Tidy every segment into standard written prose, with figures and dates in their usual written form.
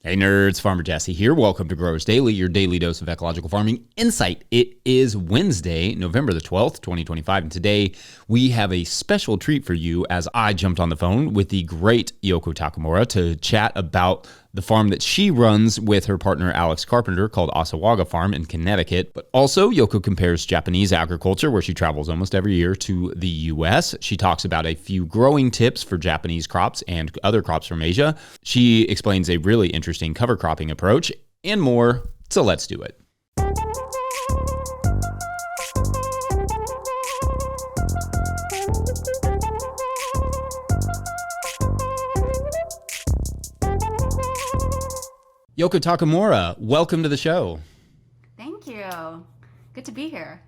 Hey nerds, Farmer Jesse here. Welcome to Growers Daily, your daily dose of ecological farming insight. It is Wednesday, November the 12th, 2025, and today we have a special treat for you as I jumped on the phone with the great Yoko Takemura to chat about the farm that she runs with her partner Alex Carpenter called Assawaga Farm in Connecticut. But also, Yoko compares Japanese agriculture, where she travels almost every year, to the U.S. She talks about a few growing tips for Japanese crops and other crops from Asia. She explains a really interesting cover cropping approach and more. So let's do it. Yoko Takemura, welcome to the show. Thank you. Good to be here.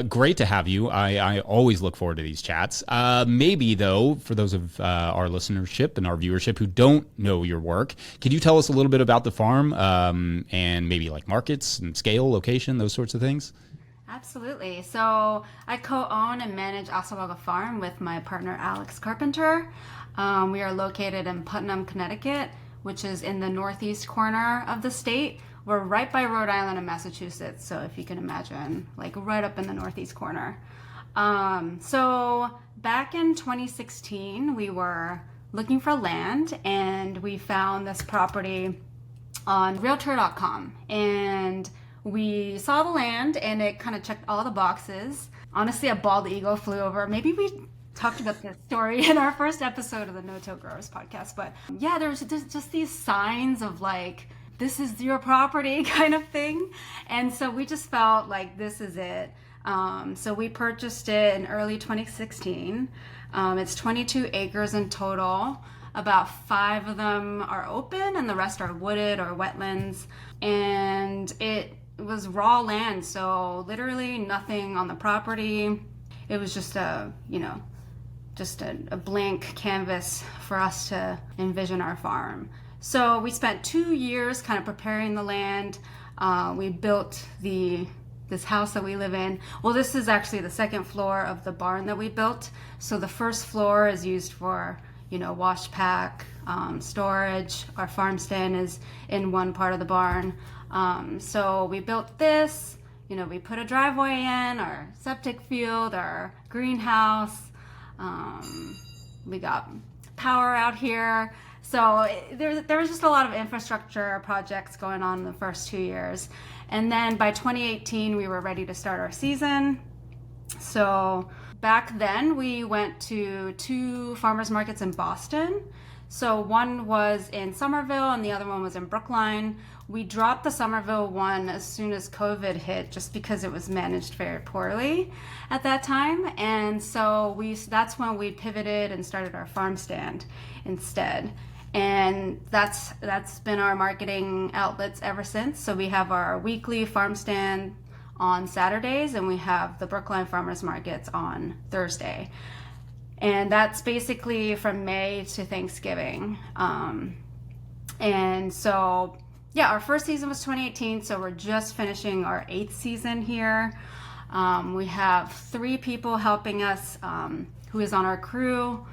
Great to have you. I always look forward to these chats. Maybe, though, for those of our listenership and our viewership who don't know your work, could you tell us a little bit about the farm and maybe like markets and scale, location, those sorts of things? Absolutely. So I co-own and manage Assawaga Farm with my partner Alex Carpenter. We are located in Putnam, Connecticut, which is in the northeast corner of the state. We're right by Rhode Island and Massachusetts, so if you can imagine, like right up in the northeast corner. So back in 2016, we were looking for land, and we found this property on Realtor.com. And we saw the land, and it kind of checked all the boxes. Honestly, a bald eagle flew over. Maybe we talked about this story in our first episode of the No-Till Growers podcast, but yeah, there's just these signs of like, this is your property kind of thing. And so we just felt like this is it. So we purchased it in early 2016. It's 22 acres in total. About 5 of them are open and the rest are wooded or wetlands. And it was raw land, so literally nothing on the property. It was just a blank canvas for us to envision our farm. So we spent 2 years kind of preparing the land. We built this house that we live in. Well, this is actually the second floor of the barn that we built. So the first floor is used for, wash pack, storage. Our farm stand is in one part of the barn. So we built this, we put a driveway in, our septic field, our greenhouse. We got power out here. So there was just a lot of infrastructure projects going on in the first 2 years. And then by 2018, we were ready to start our season. So back then we went to 2 farmers markets in Boston. So one was in Somerville and the other one was in Brookline. We dropped the Somerville one as soon as COVID hit just because it was managed very poorly at that time. And so that's when we pivoted and started our farm stand instead. And that's been our marketing outlets ever since. So we have our weekly farm stand on Saturdays and we have the Brookline Farmers Markets on Thursday. And that's basically from May to Thanksgiving. And so, yeah, our first season was 2018, so we're just finishing our 8th season here. We have 3 people helping us who is on our crew.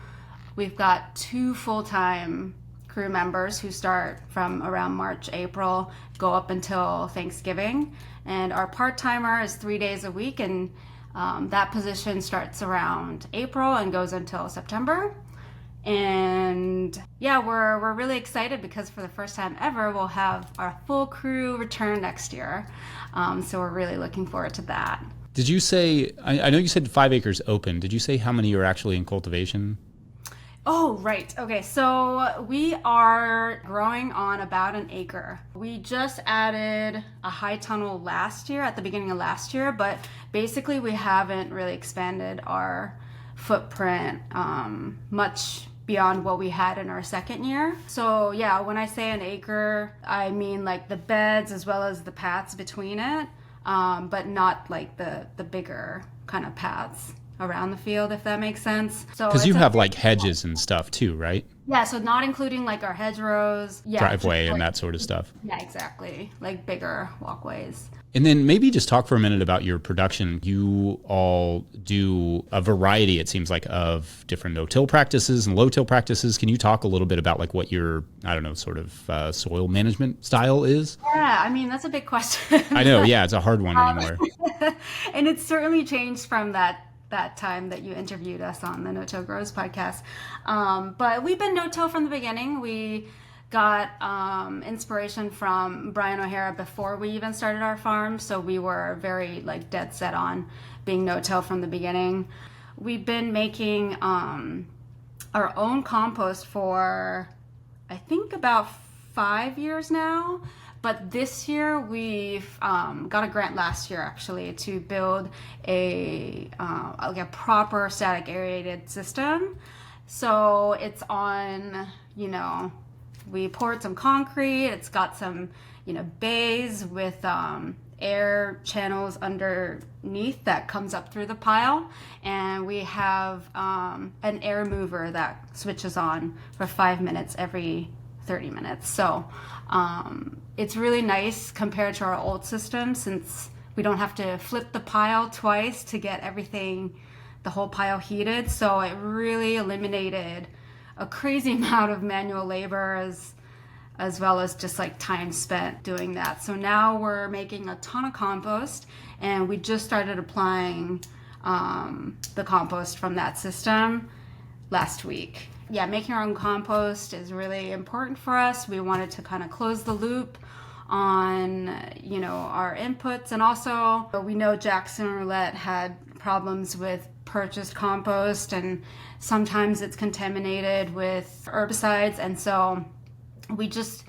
We've got 2 full-time crew members who start from around March, April, go up until Thanksgiving. And our part-timer is 3 days a week, and that position starts around April and goes until September. And yeah, we're really excited because for the first time ever, we'll have our full crew return next year. So we're really looking forward to that. Did you say, I know you said 5 acres open. Did you say how many are actually in cultivation? Oh, right. Okay, so we are growing on about an acre. We just added a high tunnel at the beginning of last year, but basically we haven't really expanded our footprint much beyond what we had in our second year. So yeah, when I say an acre, I mean like the beds as well as the paths between it, but not like the bigger kind of paths around the field, if that makes sense. So because you have like hedges and stuff too, right? Yeah, so not including like our hedgerows. Yeah, Driveway just, and like, that sort of stuff. yeah, exactly. Like bigger walkways. And then maybe just talk for a minute about your production. You all do a variety, it seems like, of different no-till practices and low-till practices. Can you talk a little bit about like what your, I don't know, sort of soil management style is? Yeah, I mean, that's a big question. I know, yeah, it's a hard one anymore. And it's certainly changed from that time that you interviewed us on the No Till Grows podcast. But we've been no-till from the beginning. We got inspiration from Brian O'Hara before we even started our farm, so we were very like dead set on being no-till from the beginning. We've been making our own compost for I think about 5 years now. But this year we've got a grant last year actually to build like a proper static aerated system. So it's on, we poured some concrete. It's got some, bays with air channels underneath that comes up through the pile. And we have an air mover that switches on for 5 minutes every 30 minutes. So it's really nice compared to our old system since we don't have to flip the pile twice to get the whole pile heated. So it really eliminated a crazy amount of manual labor as well as just like time spent doing that. So now we're making a ton of compost and we just started applying the compost from that system last week. Yeah, making our own compost is really important for us. We wanted to kind of close the loop on, our inputs. And also, we know Jackson Roulette had problems with purchased compost, and sometimes it's contaminated with herbicides. And so we just,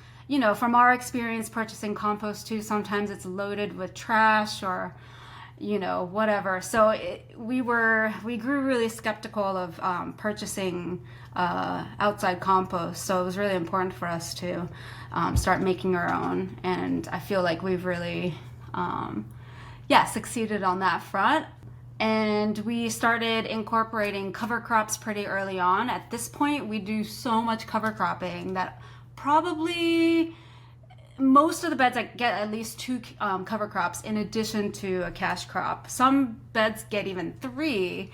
from our experience purchasing compost too, sometimes it's loaded with trash or whatever. So we grew really skeptical of purchasing outside compost. So it was really important for us to start making our own. And I feel like we've really, succeeded on that front. And we started incorporating cover crops pretty early on. At this point, we do so much cover cropping that probably most of the beds get at least 2 cover crops in addition to a cash crop. Some beds get even 3,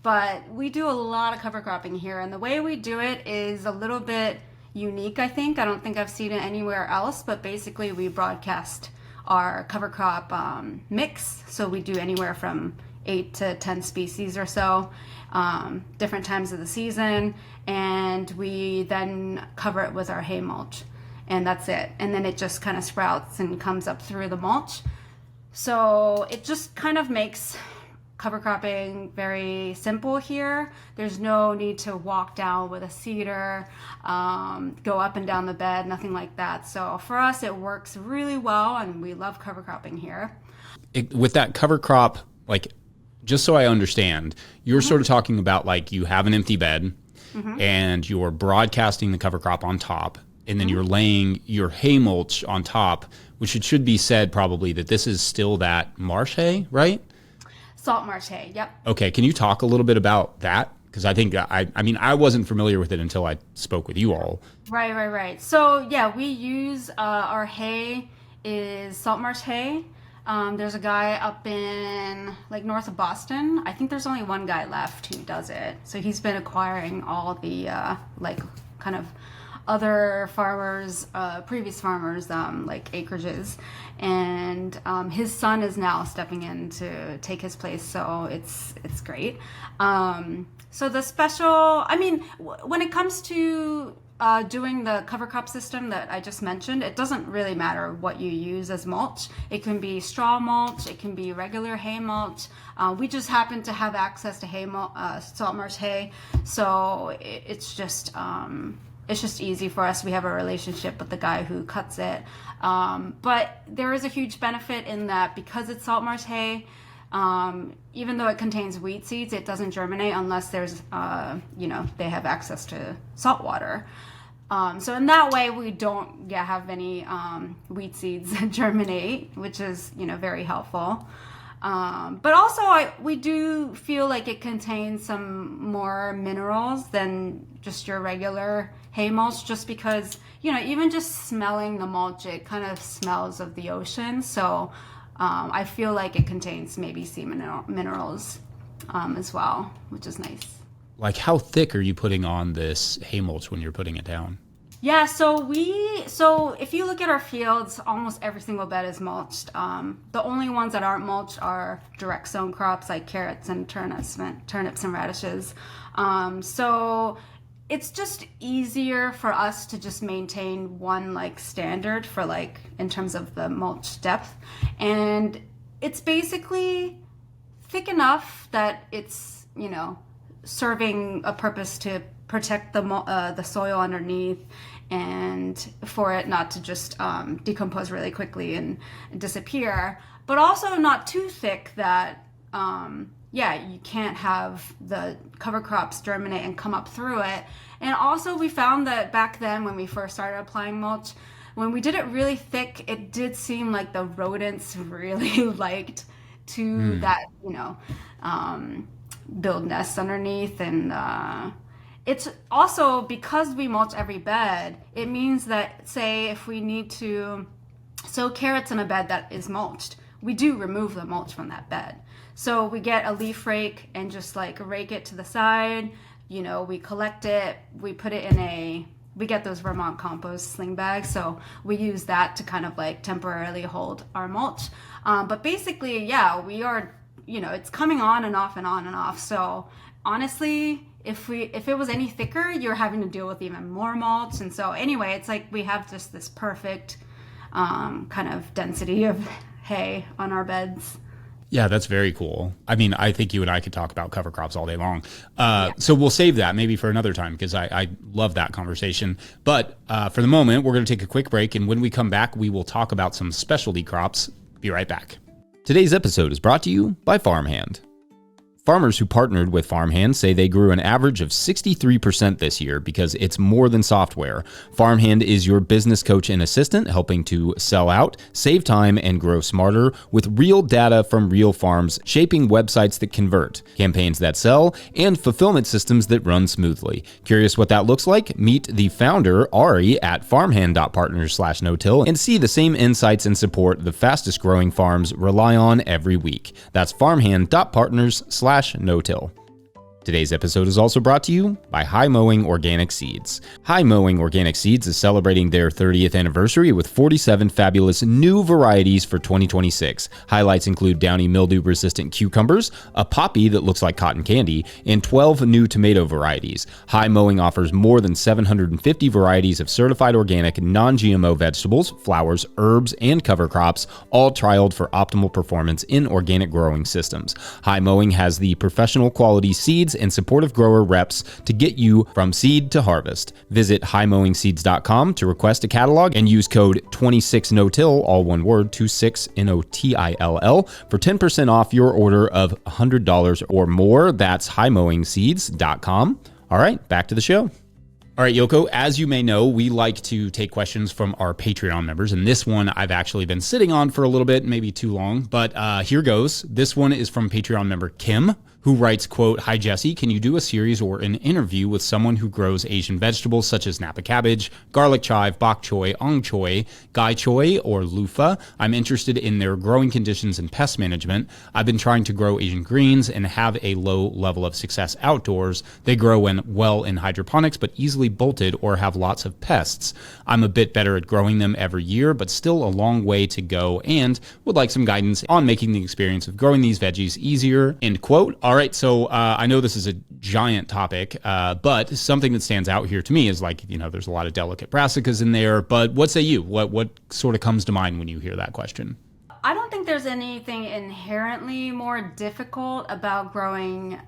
but we do a lot of cover cropping here. And the way we do it is a little bit unique, I think. I don't think I've seen it anywhere else, but basically we broadcast our cover crop mix. So we do anywhere from 8 to 10 species or so, different times of the season. And we then cover it with our hay mulch. And that's it. And then it just kind of sprouts and comes up through the mulch. So it just kind of makes cover cropping very simple here. There's no need to walk down with a seeder, go up and down the bed, nothing like that. So for us, it works really well, and we love cover cropping here. With that cover crop, like, just so I understand, you're sort of talking about like you have an empty bed and you're broadcasting the cover crop on top. And then you're laying your hay mulch on top, which it should be said probably that this is still that marsh hay, right? Salt marsh hay, yep. Okay, can you talk a little bit about that? Because I think, I wasn't familiar with it until I spoke with you all. Right. So, yeah, we use our hay is salt marsh hay. There's a guy up in like north of Boston. I think there's only one guy left who does it. So he's been acquiring all the kind of other farmers, previous farmers, like acreages, and his son is now stepping in to take his place. So it's great. So the special, when it comes to doing the cover crop system that I just mentioned, it doesn't really matter what you use as mulch. It can be straw mulch, it can be regular hay mulch. We just happen to have access to hay salt marsh hay, so it's just easy for us. We have a relationship with the guy who cuts it. But there is a huge benefit in that because it's salt marsh hay, even though it contains wheat seeds, it doesn't germinate unless there's, they have access to salt water. So in that way, we don't have any wheat seeds germinate, which is, very helpful. But also, we do feel like it contains some more minerals than just your regular hay mulch, just because, even just smelling the mulch, it kind of smells of the ocean. So I feel like it contains maybe sea minerals as well, which is nice. Like, how thick are you putting on this hay mulch when you're putting it down? Yeah, so if you look at our fields, almost every single bed is mulched. The only ones that aren't mulched are direct sown crops like carrots and turnips and radishes. So it's just easier for us to just maintain one like standard for like in terms of the mulch depth, and it's basically thick enough that it's serving a purpose to protect the soil underneath, and for it not to just decompose really quickly and disappear, but also not too thick that you can't have the cover crops germinate and come up through it. And also we found that back then when we first started applying mulch, when we did it really thick, it did seem like the rodents really liked to that build nests underneath. And it's also because we mulch every bed, it means that, say, if we need to sow carrots in a bed that is mulched, we do remove the mulch from that bed. So we get a leaf rake and just like rake it to the side. We collect it, we put it we get those Vermont compost sling bags. So we use that to kind of like temporarily hold our mulch. But basically, we are, it's coming on and off and on and off. So honestly, if it was any thicker, you're having to deal with even more mulch. And so anyway, it's like we have just this perfect kind of density of hay on our beds. Yeah, that's very cool. I mean, I think you and I could talk about cover crops all day long. So we'll save that maybe for another time, because I love that conversation. But for the moment, we're going to take a quick break. And when we come back, we will talk about some specialty crops. Be right back. Today's episode is brought to you by Farmhand. Farmers who partnered with Farmhand say they grew an average of 63% this year because it's more than software. Farmhand is your business coach and assistant, helping to sell out, save time, and grow smarter with real data from real farms, shaping websites that convert, campaigns that sell, and fulfillment systems that run smoothly. Curious what that looks like? Meet the founder, Ari, at farmhand.partners/no-till and see the same insights and support the fastest growing farms rely on every week. That's farmhand.partners/no-till. Today's episode is also brought to you by High Mowing Organic Seeds. High Mowing Organic Seeds is celebrating their 30th anniversary with 47 fabulous new varieties for 2026. Highlights include downy mildew-resistant cucumbers, a poppy that looks like cotton candy, and 12 new tomato varieties. High Mowing offers more than 750 varieties of certified organic, non-GMO vegetables, flowers, herbs, and cover crops, all trialed for optimal performance in organic growing systems. High Mowing has the professional quality seeds and supportive grower reps to get you from seed to harvest. Visit highmowingseeds.com to request a catalog and use code 26NOTILL, all one word, 26NOTILL, for 10% off your order of $100 or more. That's highmowingseeds.com. All right, back to the show. All right, Yoko, as you may know, we like to take questions from our Patreon members, and this one I've actually been sitting on for a little bit, maybe too long, but here goes. This one is from Patreon member Kim, who writes, quote, "Hi, Jesse, can you do a series or an interview with someone who grows Asian vegetables such as Napa cabbage, garlic chive, bok choy, ong choy, gai choy, or loofah? I'm interested in their growing conditions and pest management. I've been trying to grow Asian greens and have a low level of success outdoors. They grow well in hydroponics, but easily bolted or have lots of pests. I'm a bit better at growing them every year, but still a long way to go, and would like some guidance on making the experience of growing these veggies easier," end quote. All right, so I know this is a giant topic, but something that stands out here to me is like, there's a lot of delicate brassicas in there, but what say you? What sort of comes to mind when you hear that question? I don't think there's anything inherently more difficult about growing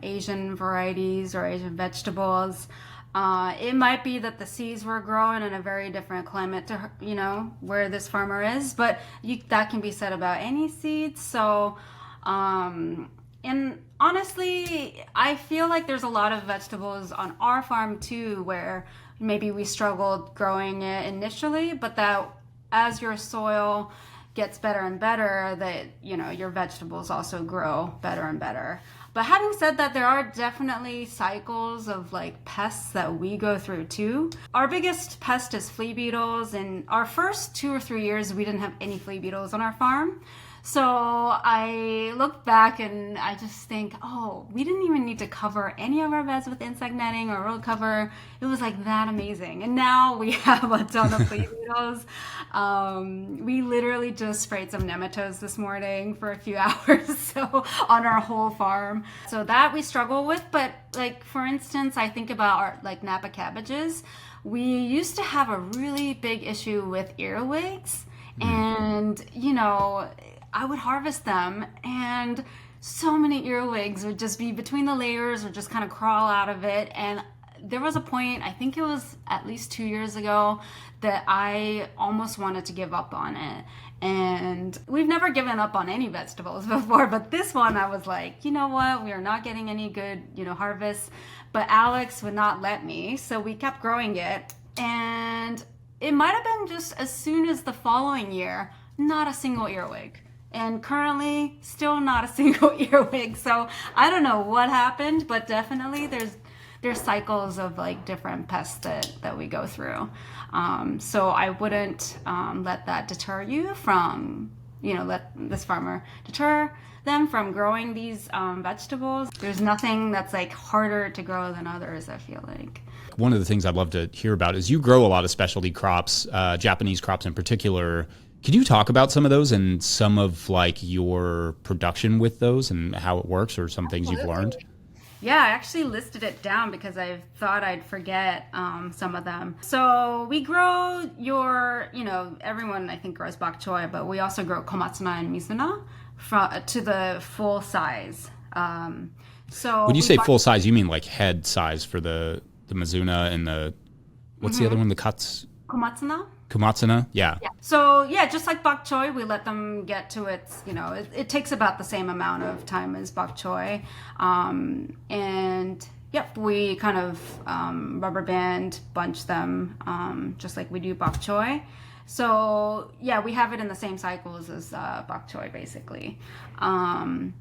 Asian varieties or Asian vegetables. It might be that the seeds were grown in a very different climate to, where this farmer is, but that can be said about any seeds. So, and honestly, I feel like there's a lot of vegetables on our farm too, where maybe we struggled growing it initially, but that as your soil gets better and better, that, your vegetables also grow better and better. But having said that, there are definitely cycles of like pests that we go through too. Our biggest pest is flea beetles, and our first 2 or 3 years we didn't have any flea beetles on our farm. So I look back and I just think, oh, we didn't even need to cover any of our beds with insect netting or road cover. It was like that amazing. And now we have a ton of flea beetles. We literally just sprayed some nematodes this morning for a few hours, so on our whole farm. So that we struggle with. But like, for instance, I think about our like Napa cabbages. We used to have a really big issue with earwigs, and I would harvest them, and so many earwigs would just be between the layers or just kind of crawl out of it. And there was a point, I think it was at least 2 years ago, that I almost wanted to give up on it. And we've never given up on any vegetables before, but this one I was like, you know what, we are not getting any good, harvests. But Alex would not let me, so we kept growing it. And it might have been just as soon as the following year, not a single earwig. And currently, still not a single earwig. So I don't know what happened, but definitely there's cycles of like different pests that we go through. So I wouldn't let that deter you from, let this farmer deter them from growing these vegetables. There's nothing that's like harder to grow than others, I feel like. One of the things I'd love to hear about is you grow a lot of specialty crops, Japanese crops in particular. Could you talk about some of those and some of like your production with those and how it works, or some things you've learned? Yeah, I actually listed it down because I thought I'd forget some of them. So we grow everyone I think grows bok choy, but we also grow komatsuna and mizuna to the full size. So when you say full size, you mean like head size for the Mizuna and the, what's the other one, the cuts? Komatsuna, yeah. So yeah, just like bok choy, we let them get to its, it takes about the same amount of time as bok choy. And yep, we kind of rubber band bunch them just like we do bok choy. So yeah, we have it in the same cycles as bok choy basically. And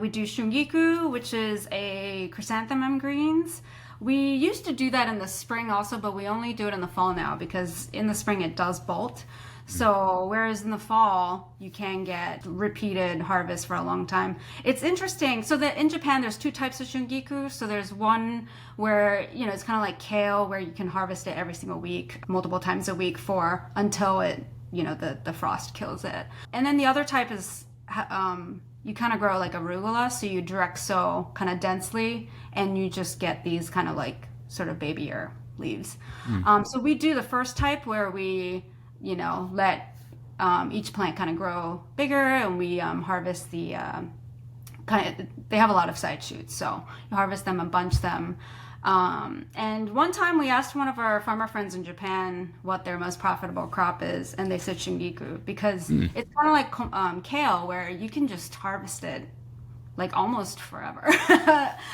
we do shungiku, which is a chrysanthemum greens. We used to do that in the spring also, but we only do it in the fall now because in the spring it does bolt. So whereas in the fall you can get repeated harvest for a long time. It's interesting. So that in Japan there's 2 types of shungiku. So there's one where it's kind of like kale, where you can harvest it every single week, multiple times a week until it the frost kills it. And then the other type is you kind of grow like arugula, so you direct sow kind of densely, and you just get these kind of like sort of babyer leaves. So we do the first type where we, let each plant kind of grow bigger, and we harvest the they have a lot of side shoots, so you harvest them and bunch them. And one time we asked one of our farmer friends in Japan what their most profitable crop is, and they said shungiku, because it's kind of like kale, where you can just harvest it like almost forever.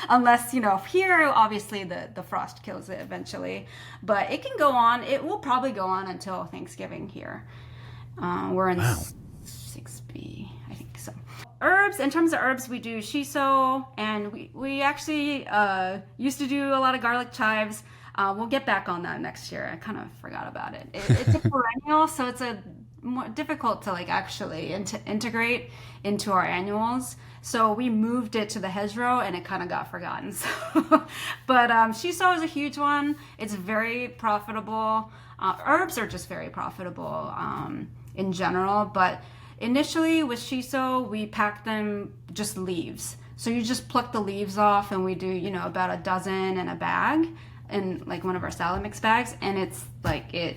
Unless, here obviously the frost kills it eventually, but it can go on. It will probably go on until Thanksgiving here. We're in 6B, I think so. Herbs, in terms of herbs, we do shiso, and we actually used to do a lot of garlic chives. We'll get back on that next year. I kind of forgot about it. It's a perennial, so it's more difficult to like actually integrate into our annuals. So we moved it to the hedgerow, and it kind of got forgotten. So, but shiso is a huge one. It's very profitable. Herbs are just very profitable in general, but initially with shiso, we pack them just leaves. So you just pluck the leaves off, and we do, about a dozen in a bag, in like one of our salad mix bags, and it's like it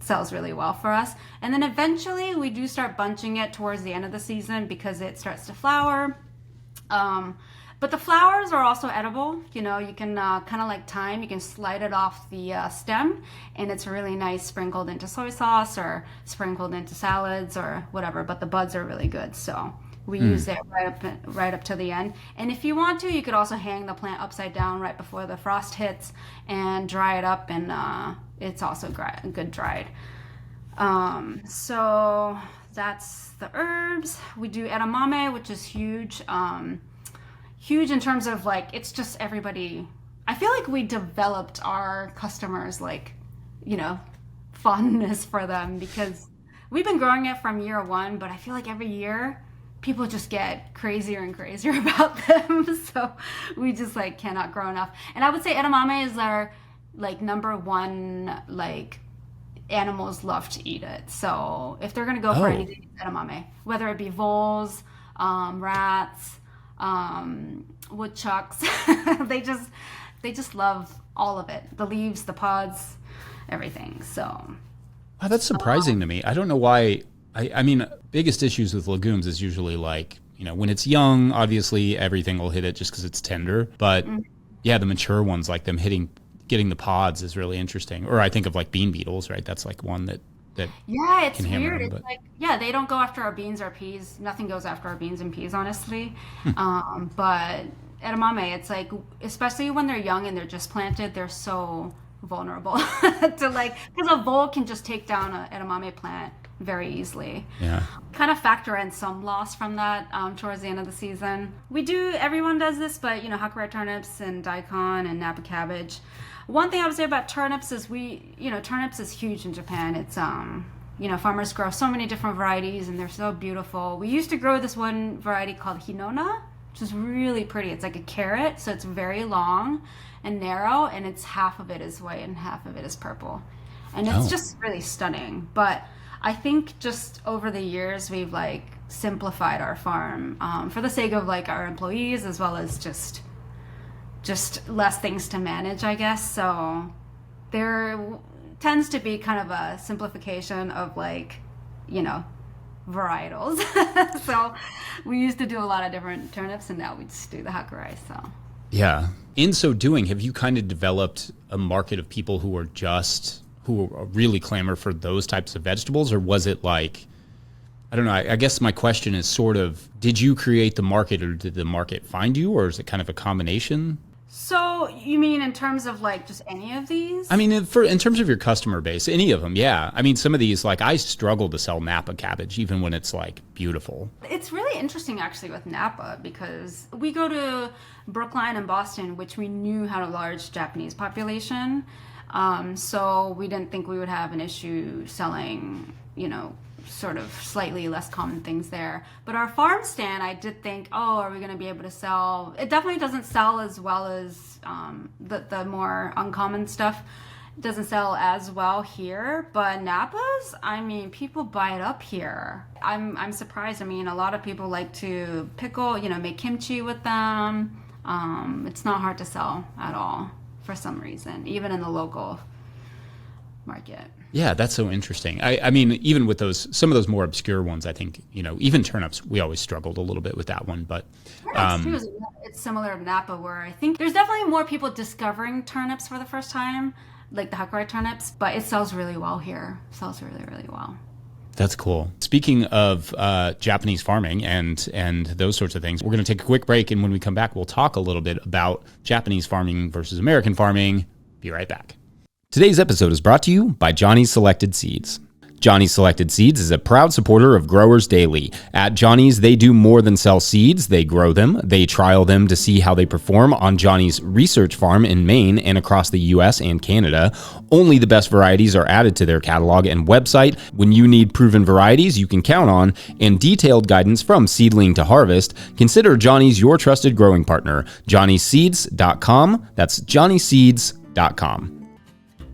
sells really well for us. And then eventually we do start bunching it towards the end of the season because it starts to flower. But the flowers are also edible. You can kind of like thyme, you can slide it off the stem, and it's really nice sprinkled into soy sauce or sprinkled into salads or whatever, but the buds are really good. So we use it right up to the end. And if you want to, you could also hang the plant upside down right before the frost hits and dry it up, and it's also good dried. So that's the herbs. We do edamame, which is huge. Huge in terms of like, it's just everybody. I feel like we developed our customers like, fondness for them because we've been growing it from year one, but I feel like every year people just get crazier and crazier about them. So we just like cannot grow enough. And I would say edamame is our like number one, like animals love to eat it. So if they're going to go for anything, it's edamame, whether it be voles, rats, woodchucks, they just love all of it. The leaves, the pods, everything. So wow, that's surprising to me. I don't know why. I mean, biggest issues with legumes is usually like, when it's young, obviously everything will hit it just because it's tender. But yeah, the mature ones, like them getting the pods is really interesting. Or I think of like bean beetles, right? That's like one that yeah, it's can hammer weird. them, It's but like, yeah, they don't go after our beans or peas. Nothing goes after our beans and peas, honestly. But edamame, it's like, especially when they're young and they're just planted, they're so vulnerable to like, because a vole can just take down an edamame plant very easily. yeah. Kind of factor in some loss from that towards the end of the season. Everyone does this, but Hakurei turnips and daikon and Napa cabbage. One thing I would say about turnips is turnips is huge in Japan. It's farmers grow so many different varieties and they're so beautiful. We used to grow this one variety called hinona, which is really pretty. It's like a carrot, so it's very long and narrow, and it's half of it is white and half of it is purple. And it's just really stunning. But I think just over the years we've like simplified our farm for the sake of like our employees as well as just less things to manage, I guess. So there tends to be kind of a simplification of like, varietals. So we used to do a lot of different turnips and now we just do the hakurei. So Yeah. In so doing, have you kind of developed a market of people who really clamor for those types of vegetables? Or was it like, I don't know, I guess my question is sort of, did you create the market or did the market find you? Or is it kind of a combination? So you mean in terms of like just any of these? I mean, in terms of your customer base, any of them, yeah. I mean, some of these, like I struggle to sell Napa cabbage, even when it's like beautiful. It's really interesting actually with Napa because we go to Brookline and Boston, which we knew had a large Japanese population. So we didn't think we would have an issue selling, sort of slightly less common things there. But our farm stand, I did think, are we going to be able to sell? It definitely doesn't sell as well as the more uncommon stuff. It doesn't sell as well here. But Napa's, I mean, people buy it up here. I'm surprised. I mean, a lot of people like to pickle, make kimchi with them. It's not hard to sell at all for some reason, even in the local market. Yeah, that's so interesting. I mean, even with some of those more obscure ones, I think, even turnips, we always struggled a little bit with that one. But turnips too, it's similar to Napa, where I think there's definitely more people discovering turnips for the first time, like the hakurei turnips, but it sells really well here. It sells really, really well. That's cool. Speaking of Japanese farming and those sorts of things, we're going to take a quick break. And when we come back, we'll talk a little bit about Japanese farming versus American farming. Be right back. Today's episode is brought to you by Johnny's Selected Seeds. Johnny's Selected Seeds is a proud supporter of Growers Daily. At Johnny's, they do more than sell seeds. They grow them. They trial them to see how they perform on Johnny's research farm in Maine and across the U.S. and Canada. Only the best varieties are added to their catalog and website. When you need proven varieties you can count on and detailed guidance from seedling to harvest, consider Johnny's your trusted growing partner. JohnnySeeds.com. That's JohnnySeeds.com.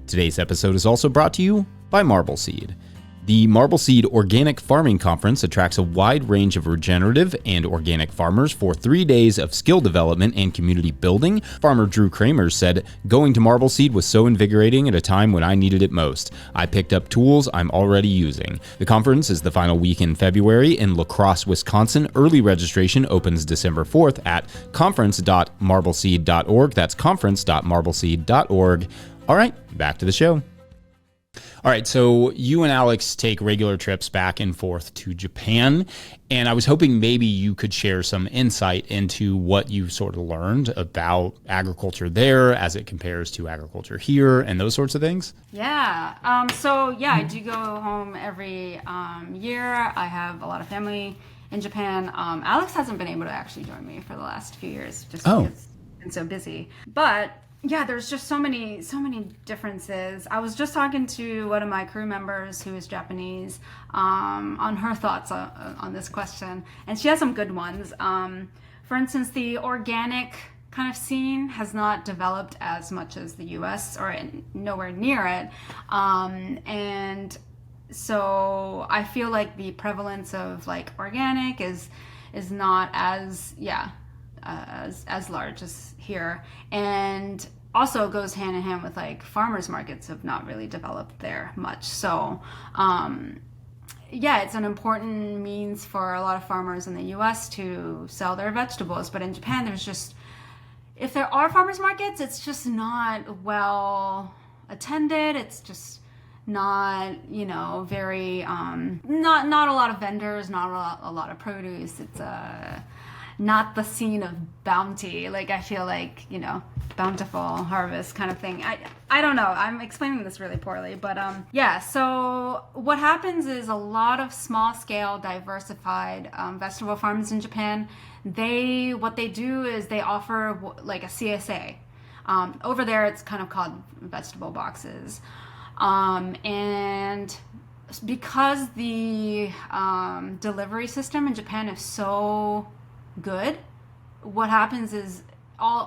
Today's episode is also brought to you by Marble Seed. The Marble Seed Organic Farming Conference attracts a wide range of regenerative and organic farmers for 3 days of skill development and community building. Farmer Drew Kramer said, "Going to Marble Seed was so invigorating at a time when I needed it most. I picked up tools I'm already using." The conference is the final week in February in La Crosse, Wisconsin. Early registration opens December 4th at conference.marbleseed.org. That's conference.marbleseed.org. All right, back to the show. All right, so you and Alex take regular trips back and forth to Japan, and I was hoping maybe you could share some insight into what you sort of learned about agriculture there as it compares to agriculture here and those sorts of things. Yeah. I do go home every year. I have a lot of family in Japan. Alex hasn't been able to actually join me for the last few years just because he's been so busy. But yeah, there's just so many differences. I was just talking to one of my crew members who is Japanese on her thoughts on this question, and she has some good ones. For instance, the organic kind of scene has not developed as much as the U.S. or nowhere near it, and so I feel like the prevalence of like organic is not as large as here, and also goes hand in hand with like farmers markets have not really developed there much. So it's an important means for a lot of farmers in the US to sell their vegetables, but in Japan if there are farmers markets, it's just not well attended. It's just not very not a lot of vendors, not a lot of produce. It's not the scene of bounty, like I feel like bountiful harvest kind of thing. I don't know, I'm explaining this really poorly, but so what happens is a lot of small scale diversified vegetable farms in Japan, what they do is they offer like a CSA. Over there it's kind of called vegetable boxes, and because the delivery system in Japan is so good, what happens is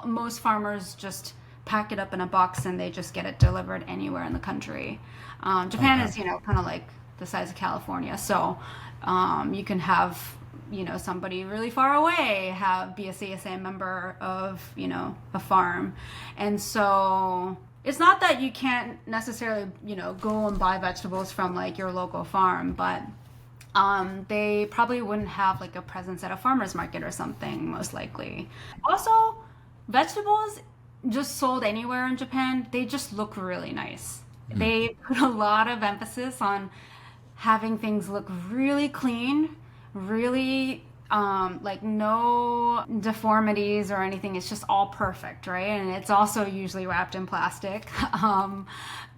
most farmers just pack it up in a box and they just get it delivered anywhere in the country. Japan is kind of like the size of California, so you can have somebody really far away be a CSA member of a farm, and so it's not that you can't necessarily go and buy vegetables from like your local farm, but they probably wouldn't have like a presence at a farmer's market or something, most likely. Also, vegetables just sold anywhere in Japan, they just look really nice. They put a lot of emphasis on having things look really clean, really like no deformities or anything. It's just all perfect, right? And it's also usually wrapped in plastic.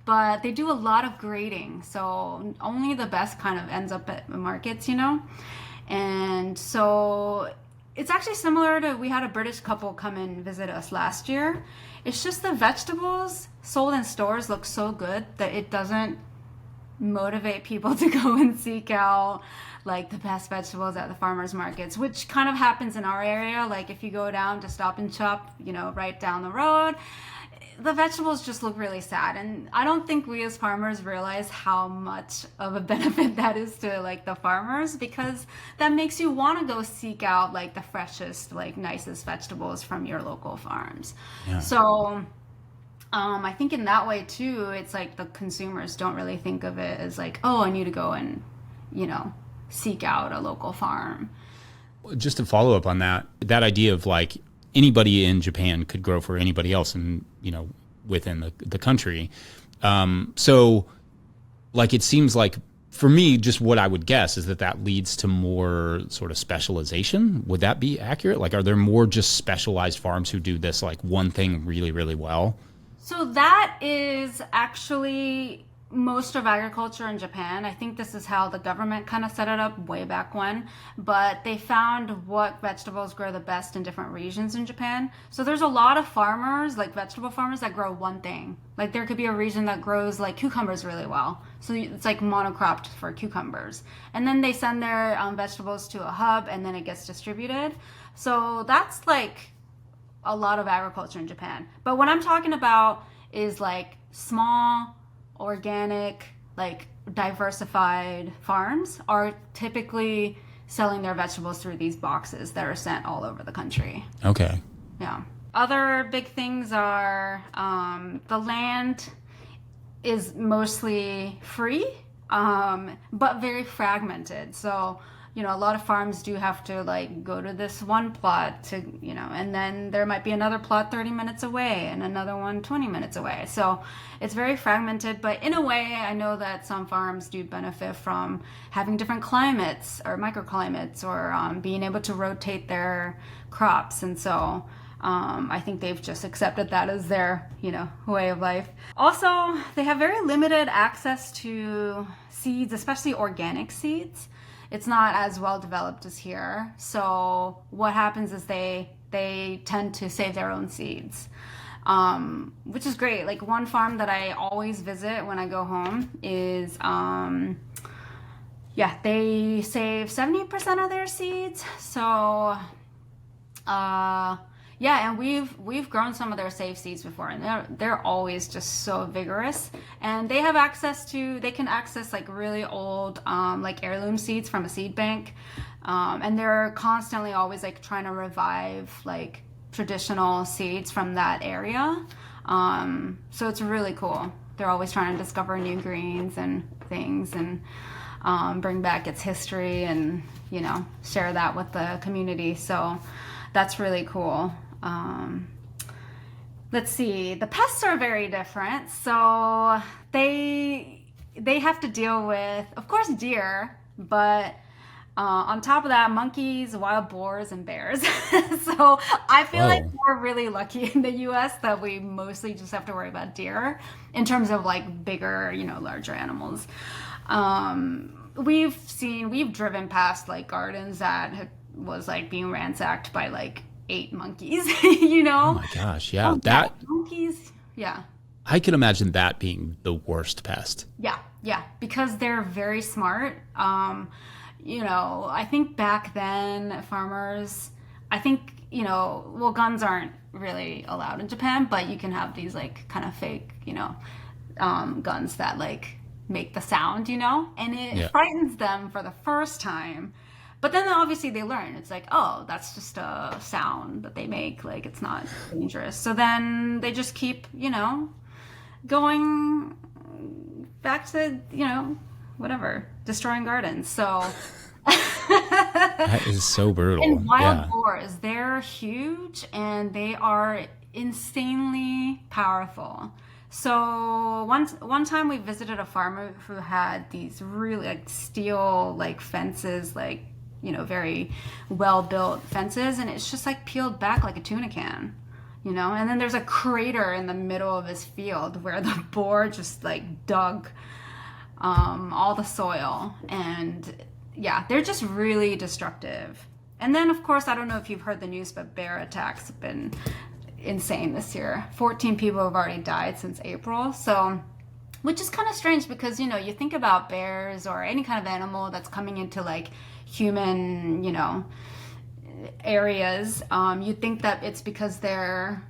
But they do a lot of grading, so only the best kind of ends up at markets, and so it's actually similar to, we had a British couple come and visit us last year. It's just the vegetables sold in stores look so good that it doesn't motivate people to go and seek out like the best vegetables at the farmers markets, which kind of happens in our area. Like if you go down to Stop and Shop, right down the road, the vegetables just look really sad, and I don't think we as farmers realize how much of a benefit that is to like the farmers, because that makes you want to go seek out like the freshest, like nicest vegetables from your local farms. Yeah. So I think in that way too, it's like the consumers don't really think of it as like, oh, I need to go and seek out a local farm. Just to follow up on that idea of like anybody in Japan could grow for anybody else and within the country. So like it seems like for me, just what I would guess is that leads to more sort of specialization. Would that be accurate? Like, are there more just specialized farms who do this like one thing really, really well? So that is actually most of agriculture in Japan. I think this is how the government kind of set it up way back when, but they found what vegetables grow the best in different regions in Japan. So there's a lot of farmers, like vegetable farmers, that grow one thing. Like there could be a region that grows like cucumbers really well. So it's like monocropped for cucumbers. And then they send their vegetables to a hub and then it gets distributed. So that's like a lot of agriculture in Japan. But what I'm talking about is like small, organic, like diversified farms are typically selling their vegetables through these boxes that are sent all over the country. Okay. Yeah. Other big things are the land is mostly free, but very fragmented. So a lot of farms do have to like go to this one plot to, and then there might be another plot 30 minutes away and another one 20 minutes away. So it's very fragmented, but in a way, I know that some farms do benefit from having different climates or microclimates, or being able to rotate their crops. And so I think they've just accepted that as their, way of life. Also, they have very limited access to seeds, especially organic seeds. It's not as well developed as here. So what happens is they tend to save their own seeds, which is great. Like one farm that I always visit when I go home is, they save 70% of their seeds. So, and we've grown some of their safe seeds before, and they're always just so vigorous. And they can access like really old like heirloom seeds from a seed bank, and they're constantly always like trying to revive like traditional seeds from that area. So it's really cool. They're always trying to discover new greens and things, and bring back its history, and share that with the community. So that's really cool. Let's see, the pests are very different. So they have to deal with, of course, deer, but on top of that, monkeys, wild boars, and bears. So I feel like we're really lucky in the US that we mostly just have to worry about deer in terms of like bigger, larger animals. We've driven past like gardens that was like being ransacked by like 8 monkeys, Oh my gosh, yeah. Monkeys, yeah. I can imagine that being the worst pest. Yeah, because they're very smart. I think back then farmers, guns aren't really allowed in Japan, but you can have these like kind of fake, guns that like make the sound, and it frightens them for the first time. But then obviously they learn. It's like, oh, that's just a sound that they make. Like, it's not dangerous. So then they just keep, going back to, whatever, destroying gardens. So that is so brutal. And wild boars, they're huge and they are insanely powerful. So one time we visited a farmer who had these really like steel like fences, like, very well built fences, and it's just like peeled back like a tuna can, and then there's a crater in the middle of his field where the boar just like dug all the soil, and they're just really destructive. And then of course, I don't know if you've heard the news, but bear attacks have been insane this year. 14 people have already died since April. So, which is kind of strange because, you think about bears or any kind of animal that's coming into like human, areas. You think that it's because their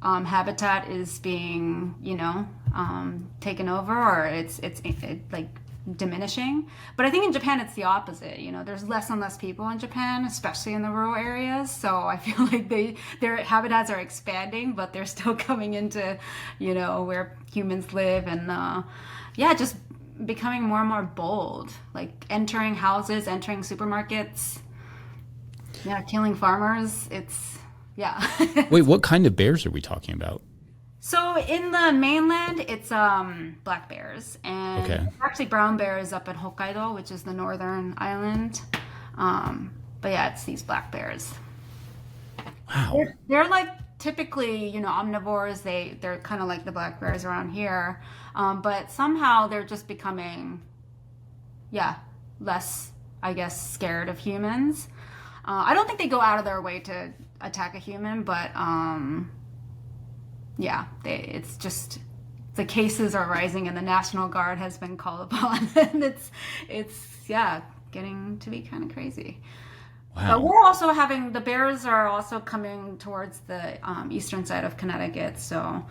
habitat is being, taken over, or it's like diminishing. But I think in Japan it's the opposite. There's less and less people in Japan, especially in the rural areas. So I feel like their habitats are expanding, but they're still coming into, where humans live, and just becoming more and more bold, like entering houses, entering supermarkets, killing farmers. Wait, what kind of bears are we talking about? So in the mainland, it's black bears, and actually brown bears up in Hokkaido, which is the northern island. But it's these black bears. Wow. They're like typically, omnivores. They're kind of like the black bears around here, but somehow they're just becoming, less, I guess, scared of humans. I don't think they go out of their way to attack a human, but it's just the cases are rising, and the National Guard has been called upon, and it's getting to be kind of crazy. Wow. But we're also the bears are also coming towards the eastern side of Connecticut. So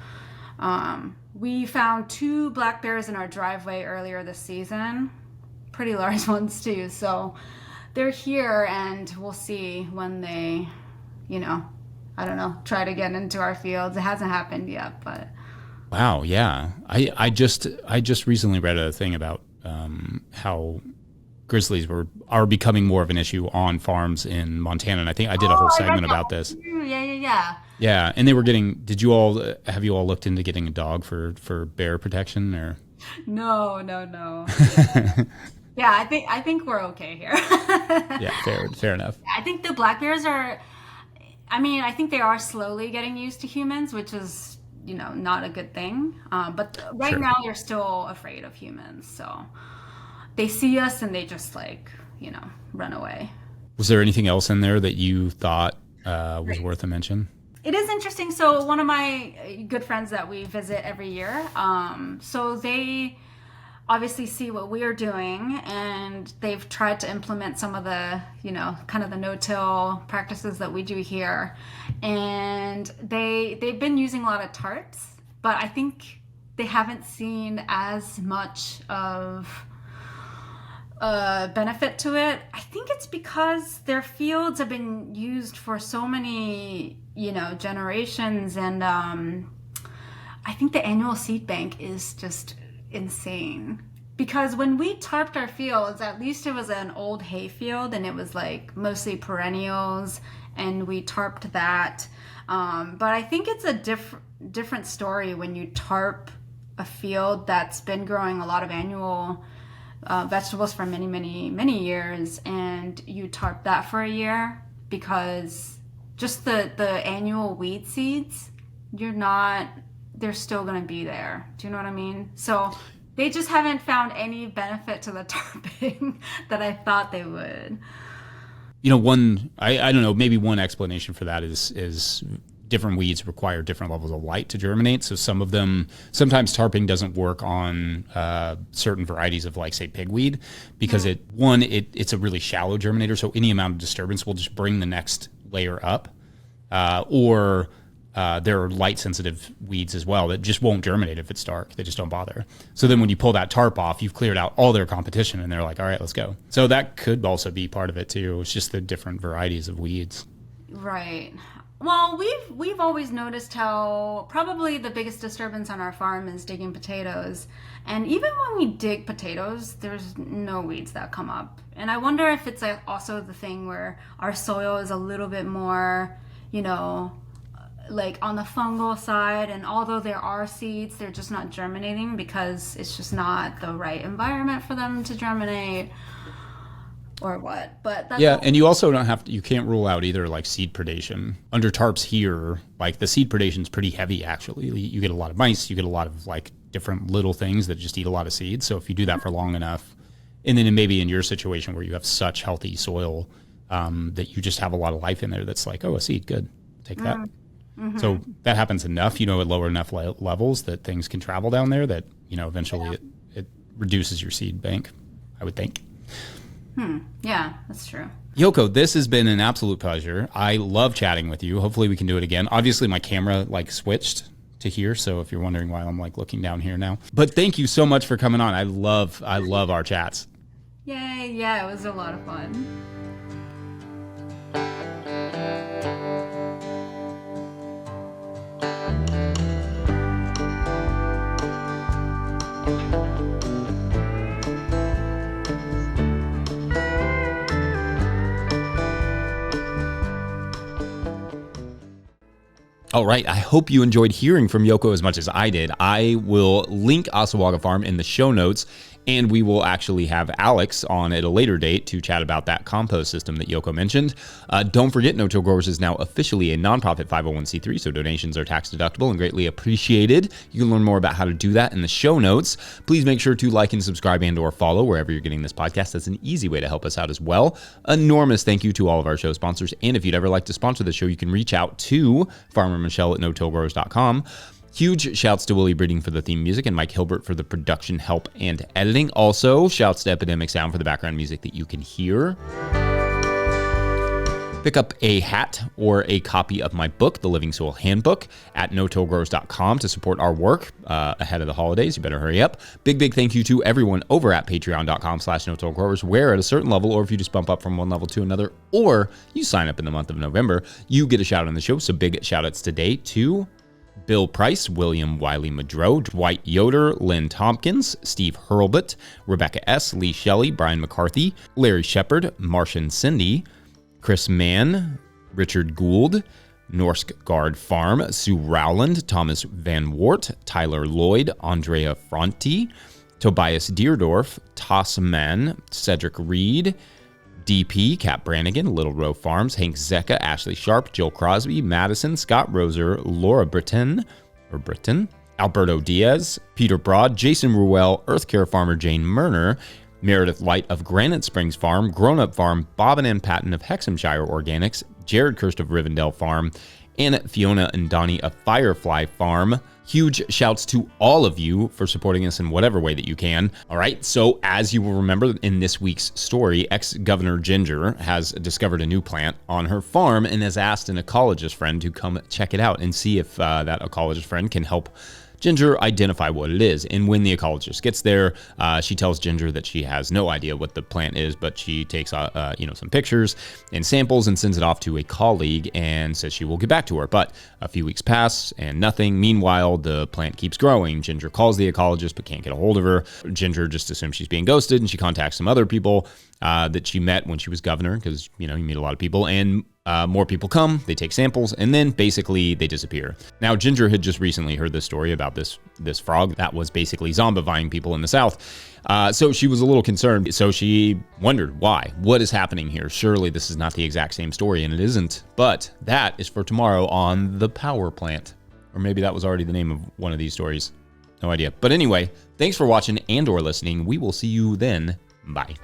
we found 2 black bears in our driveway earlier this season, pretty large ones too. So they're here, and we'll see when they, I don't know, try to get into our fields. It hasn't happened yet, but. Wow. Yeah. I just recently read a thing about how grizzlies are becoming more of an issue on farms in Montana. And I think I did a whole segment about this. Yeah. Yeah, and they were getting. Have you all looked into getting a dog for bear protection or? No. Yeah, I think we're okay here. Yeah, fair enough. I think the black bears are. I mean, I think they are slowly getting used to humans, which is not a good thing. But right now they're still afraid of humans, so they see us and they just run away. Was there anything else in there that you thought was worth a mention? It is interesting. So one of my good friends that we visit every year, so they obviously see what we are doing, and they've tried to implement some of the, kind of the no-till practices that we do here. And they've been using a lot of tarps, but I think they haven't seen as much of benefit to it. I think it's because their fields have been used for so many, generations, and I think the annual seed bank is just insane. Because when we tarped our fields, at least it was an old hay field, and it was mostly perennials, and we tarped that. But I think it's a different story when you tarp a field that's been growing a lot of annual vegetables for many, many, many years, and you tarp that for a year, because just the annual weed seeds, they're still going to be there. Do you know what I mean? So they just haven't found any benefit to the tarping that I thought they would. I don't know, maybe one explanation for that is different weeds require different levels of light to germinate. So some of them, sometimes tarping doesn't work on certain varieties of say pigweed, because it's a really shallow germinator. So any amount of disturbance will just bring the next layer up. Or there are light sensitive weeds as well that just won't germinate if it's dark. They just don't bother. So then when you pull that tarp off, you've cleared out all their competition, and they're like, all right, let's go. So that could also be part of it too. It's just the different varieties of weeds. Right. Well, we've always noticed how probably the biggest disturbance on our farm is digging potatoes. And even when we dig potatoes, there's no weeds that come up. And I wonder if it's also the thing where our soil is a little bit more, on the fungal side, and although there are seeds, they're just not germinating because it's just not the right environment for them to germinate. Or what? But that's and you also you can't rule out either seed predation. Under tarps here, the seed predation is pretty heavy actually. You get a lot of mice, you get a lot of different little things that just eat a lot of seeds. So if you do that for long enough, and then maybe in your situation where you have such healthy soil that you just have a lot of life in there, that's a seed, good, take that. Mm-hmm. So that happens enough, at lower enough levels that things can travel down there that, eventually it reduces your seed bank, I would think. Yeah, that's true. Yoko, this has been an absolute pleasure. I love chatting with you. Hopefully we can do it again. Obviously my camera switched to here, so if you're wondering why I'm looking down here now. But thank you so much for coming on. I love our chats. Yay, yeah, it was a lot of fun. All right, I hope you enjoyed hearing from Yoko as much as I did. I will link Assawaga Farm in the show notes, and we will actually have Alex on at a later date to chat about that compost system that Yoko mentioned. Don't forget, No Till Growers is now officially a nonprofit 501c3, so donations are tax deductible and greatly appreciated. You can learn more about how to do that in the show notes. Please make sure to like and subscribe and or follow wherever you're getting this podcast. That's an easy way to help us out as well. Enormous thank you to all of our show sponsors, and if you'd ever like to sponsor the show, you can reach out to Farmer Michelle at notillgrowers.com. Huge shouts to Willie Breeding for the theme music and Mike Hilbert for the production help and editing. Also, shouts to Epidemic Sound for the background music that you can hear. Pick up a hat or a copy of my book, The Living Soil Handbook, at notillgrowers.com to support our work ahead of the holidays. You better hurry up. Big thank you to everyone over at patreon.com/notillgrowers, where at a certain level, or if you just bump up from one level to another, or you sign up in the month of November, you get a shout out on the show. So big shout outs today to Bill Price, William Wiley Madrow, Dwight Yoder, Lynn Tompkins, Steve Hurlbut, Rebecca S., Lee Shelley, Brian McCarthy, Larry Shepard, Martian Cindy, Chris Mann, Richard Gould, Norsk Guard Farm, Sue Rowland, Thomas Van Wart, Tyler Lloyd, Andrea Fronti, Tobias Deerdorf, Toss Mann, Cedric Reed, DP, Kat Brannigan, Little Row Farms, Hank Zecca, Ashley Sharp, Jill Crosby, Madison, Scott Roser, Laura Britton, Alberto Diaz, Peter Broad, Jason Ruel, Earth Care Farmer Jane Murner, Meredith Light of Granite Springs Farm, Grown Up Farm, Bob and Ann Patton of Hexhamshire Organics, Jared Kirst of Rivendell Farm, and Fiona and Donnie of Firefly Farm. Huge shouts to all of you for supporting us in whatever way that you can. All right, so as you will remember in this week's story, ex-Governor Ginger has discovered a new plant on her farm and has asked an ecologist friend to come check it out and see if that ecologist friend can help Ginger identify what it is. And when the ecologist gets there, she tells Ginger that she has no idea what the plant is, but she takes some pictures and samples and sends it off to a colleague and says she will get back to her. But a few weeks pass and nothing. Meanwhile, the plant keeps growing. Ginger calls the ecologist but can't get a hold of her. Ginger just assumes she's being ghosted, and she contacts some other people that she met when she was governor, because you meet a lot of people, and more people come, they take samples, and then basically they disappear. Now, Ginger had just recently heard this story about this frog that was basically zombifying people in the South. So she was a little concerned. So she wondered why. What is happening here? Surely this is not the exact same story, and it isn't. But that is for tomorrow on The Power Plant. Or maybe that was already the name of one of these stories. No idea. But anyway, thanks for watching and or listening. We will see you then. Bye.